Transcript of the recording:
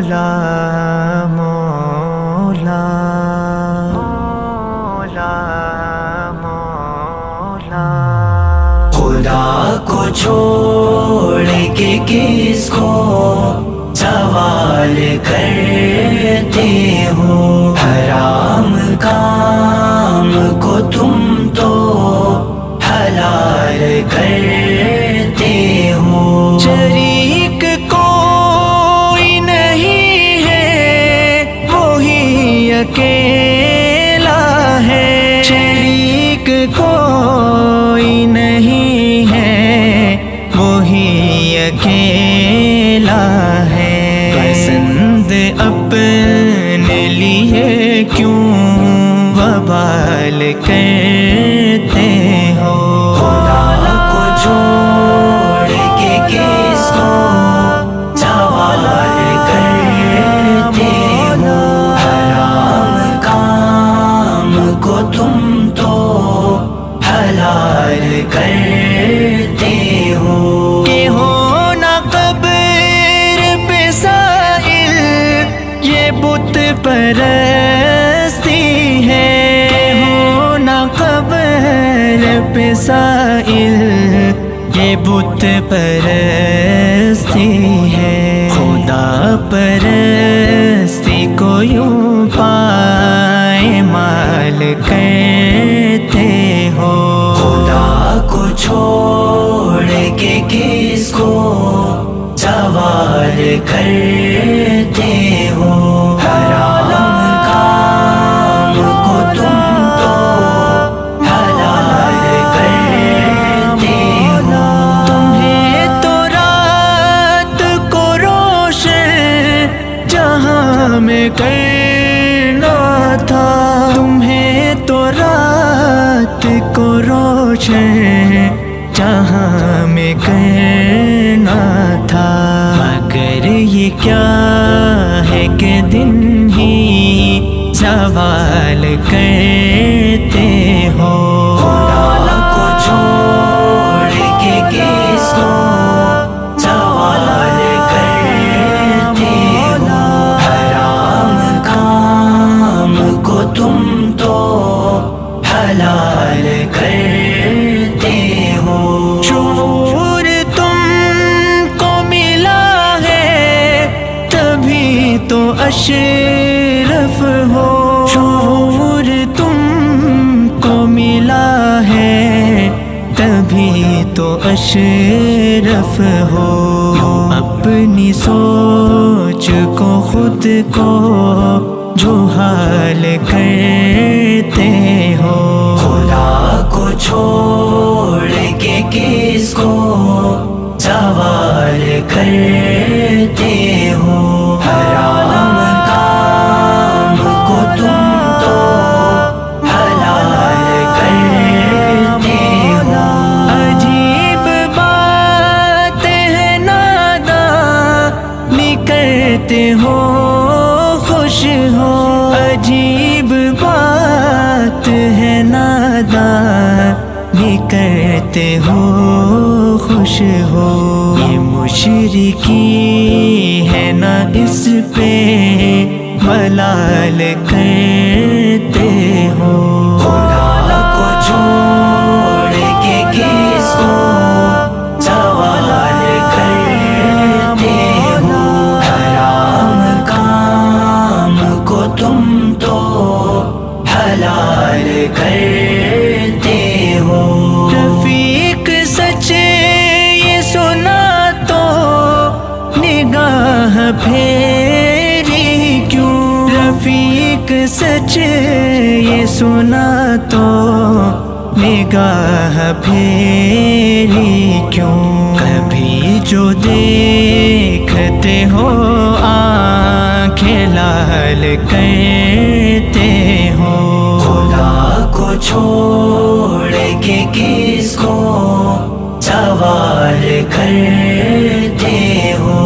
مولا مولا مولا خدا کو چھوڑ کے کس کو سوال کرتے ہو، حرام کام کو تم تو حلال کرتے ہو، شریک کوئی نہیں ہے وہی اکیلا ہے، شریک کوئی نہیں ہے وہی اکیلا ہے، پسند اپنے لیے کیوں وبال کرتے ہو، خدا کو چھوڑ کے کس کو سوال کرتے ہو، حرام کام کو تم تو حلال کرتے ہو، کہ ہو نہ قبر پہ سائل یہ بت پرستی ہے، کہ ہو نہ قبر پہ سائل یہ بت پرستی ہے، خدا پرستی کو یوں پائمال کرتے ہو، خدا کو چھوڑ کے کس کو سوال کرتے ہو، حرام کام کو تم تو حلال کرتے ہو، تمہیں تو رات کو روشن جہاں میں کرنا تھا، تمہیں تو رات کو روشن جہاں میں کرنا تھا، مگر یہ کیا ہے کہ دن ہی سوال کرتے ہو، خدا کو چھوڑ کے کس کو سوال کرتے ہو، حرام کام کو تم تو حلال کرتے ہو، شعور تم کو ملا ہے تبھی تو اشرف ہو، شعور تم کو ملا ہے تبھی تو اشرف ہو، اپنی سوچ کو خود کو جو حال کرتے ہو، خدا کو چھوڑ کے کس کو سوال کرتے ہو، حرام کام کو تم تو حلال کرتے ہو، عجیب بات ہے نادان کرتے ہو خوش ہو، عجیب بات ہے نادان کرتے ہو خوش ہو، یہ مشرکی ہے نہ اس پہ ملال کرتے ہو، خدا کو چھوڑ کے کس کو سوال کرتے ہو، حرام کام کو تم تو حلال کرتے ہو، رفیق سچ یہ سنا تو نگاہ پھیری کیوں، رفیق سچ یہ سنا تو نگاہ پھیری کیوں، کبھی جو دیکھتے ہو آنکھیں لال کرتے ہو، خدا کو چھوڑ کے کس کو سوال کرتے ہو،